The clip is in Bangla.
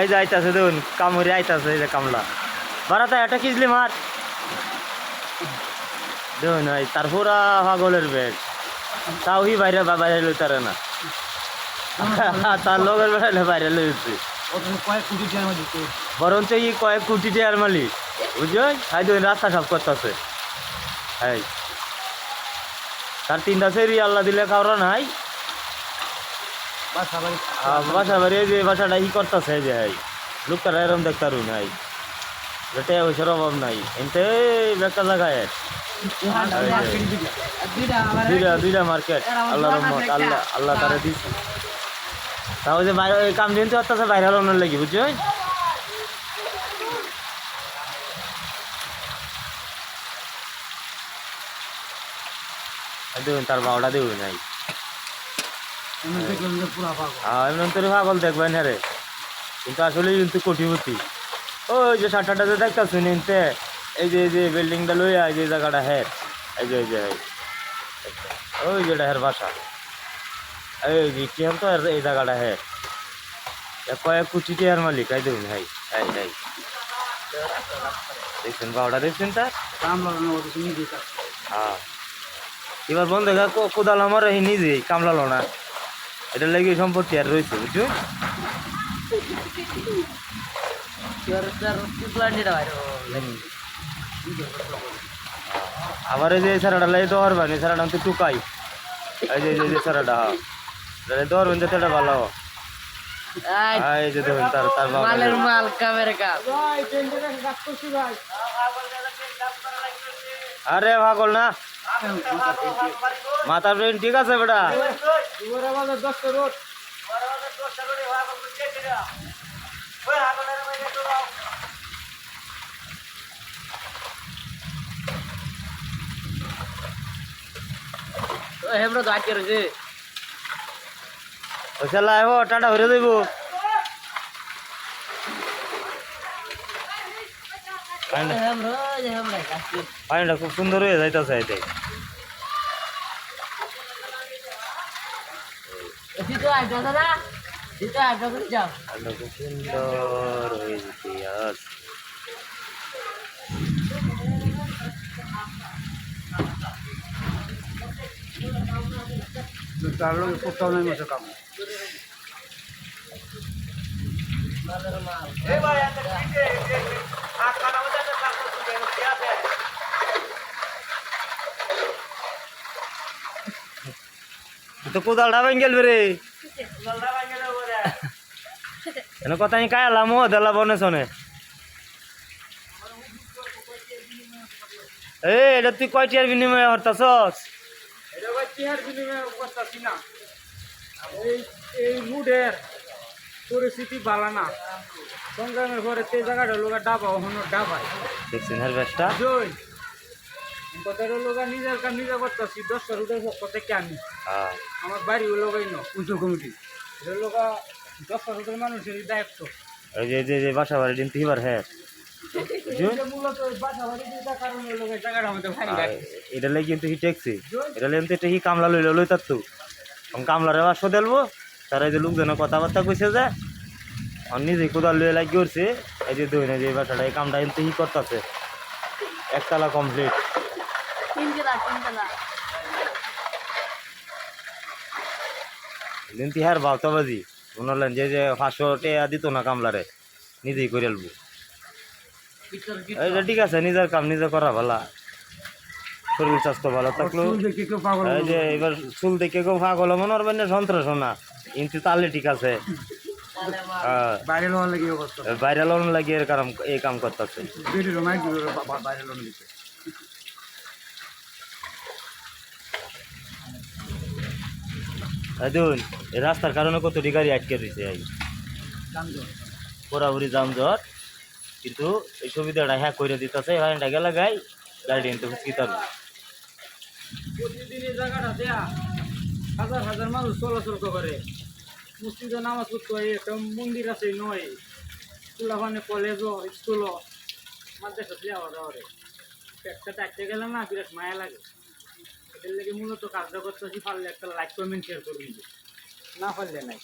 এই যে আইতাছে দেখুন কামড়ে আইতাছে এই যে কামলা বারাতা এটা কিজলি মার দেখুন এই তার পুরা পাগলের বেড তাও হি বাইরে বাইরে লইতারে না তার লগের বেড়াইলে বাইরে লইছি বরঞ্চ ই কয়েক কোটি টাকার মালিক বুঝছো হাই দেখুন রাস্তা সাফ করতেছে হাই তার তিনটা সেরি আল্লাহ দিলে কাউরা নাই বাসা বাড়ি যে বাসাটা ই করতেছে যে হাই লোকটারা এরম দেখতারু নাই যেটা ওইসের অভাব নাই এনতে একটা জায়গায় দুইটা মার্কেট আল্লাহ রহমত আল্লাহ আল্লাহ তারা দিচ্ছে তাও যে বাইরে কাম দিন তো আসতেছে বাইরে লোনের লাগি বুঝছো দেখুন তার বারোটা দেখুন নাই এমন তোর পাগল দেখবেন হ্যাঁ রে কিন্তু আসলে কিন্তু কোটিপতি ওই যে সাতটাটা যে দেখতেছি নিতে এই যে বিল্ডিংটা লইয়া এই যে জায়গাটা হ্যাঁ এই যে ওই যেটা হ্যাঁ বাসা এই যে কি তো এই জায়গাটা হ্যাঁ কয়েক কোটি টাকার মালিক এই দেখুন হাই হাই হাই দেখছেন বারোটা দেখছেন তার হ্যাঁ এবার বন্ধ কোদাল আমার এই নিজেই কামলালো না এটা লেগে সম্পত্তি আর রয়েছে বুঝছো আবার এই যে সারাটা লাই তো হরবেন এই সারাটা তো টুকাই এই যে সারাটা হ্যাঁ তো হরবেন যেটা ভালো এই যে দেখুন তার তার মাল কামের কাজ আরে পাগল না মাথার ব্রেন ঠিক আছে বেটা টাটা ভরে দেব পানিটা খুব সুন্দর হয়ে যাইতেছে এটাই খুব সুন্দর হয়ে ইতিহাস তার লোক কোথাও নেই মতো কাম তো কোদালটা ভাঙ গেল রে কথা আমি কায় আলাম দেলা বনে শোনে এটা তুই কয়টিয়ার বিনিময়ে হরতাছস এই মুডের পরিস্থিতি ভালো না সংগ্রামের পরে তে জায়গাটা লোক ডাবা ওখানে ডাবায় দেখছেন হের বেশটা কথাটা লোক নিজের কাম নিজে করতেছি 10টা রুটের পক্ষে আনি আমার বাড়ি লোকাই না উঁচু কমিটি এটা লোক 10টা রুটের মানুষের দায়িত্ব এই যে বাসা বাড়ি দিন তিবার হ্যাঁ এটা লাগে কিন্তু হি ট্যাক্সি এটা লেন তো হি কামলা লই তার তো কামলারে বাসো দেলবো তারা এই যে লোকজনের কথাবার্তা কইছে যে নিজে কোদাল লয়ে লাগি করছে এই যে দই না যে বাসাটা এই কামটা কিন্তু হি করতেছে একতলা কমপ্লিট দিন তিহার বাউতাবাজি বললেন যে 500 টাকা দিত না কামলারে নিজেই করে আলবো এইটা ঠিক আছে নিজের কাম নিজে করা ভালো শরীর স্বাস্থ্য ভালো থাকলো এই যে এবার চুল দেখে কেউ পাগল মনে করবেন না সন্ত্রাস না কিন্তু তাহলে ঠিক আছে বাইরে লোন লাগিয়ে এই কাম করতেছে দেখুন এই রাস্তার কারণে কতটি গাড়ি আটকে রয়েছে এই পুরাপুরি যানজট কিন্তু এই সুবিধাটা হ্যাঁ করে দিতেছে এখানটা গেলে গাই গাড়ি এনতে ফুচকি তার প্রতিদিন এই জায়গাটা দেয়া হাজার হাজার মানুষ চলাচল করে মসজিদে নামাজ পড়তে হয় একটা মন্দির আছে নয় স্কুলাফানে কলেজও স্কুলও মাদ্রাসা যাওয়া যাওয়ারে একটা চারটে গেলাম না বিরাট মায়া লাগে এর লেগে মূলত কাজটা করতেছি পারলে একটা লাইক কমেন্ট শেয়ার করবি না পারলে নাই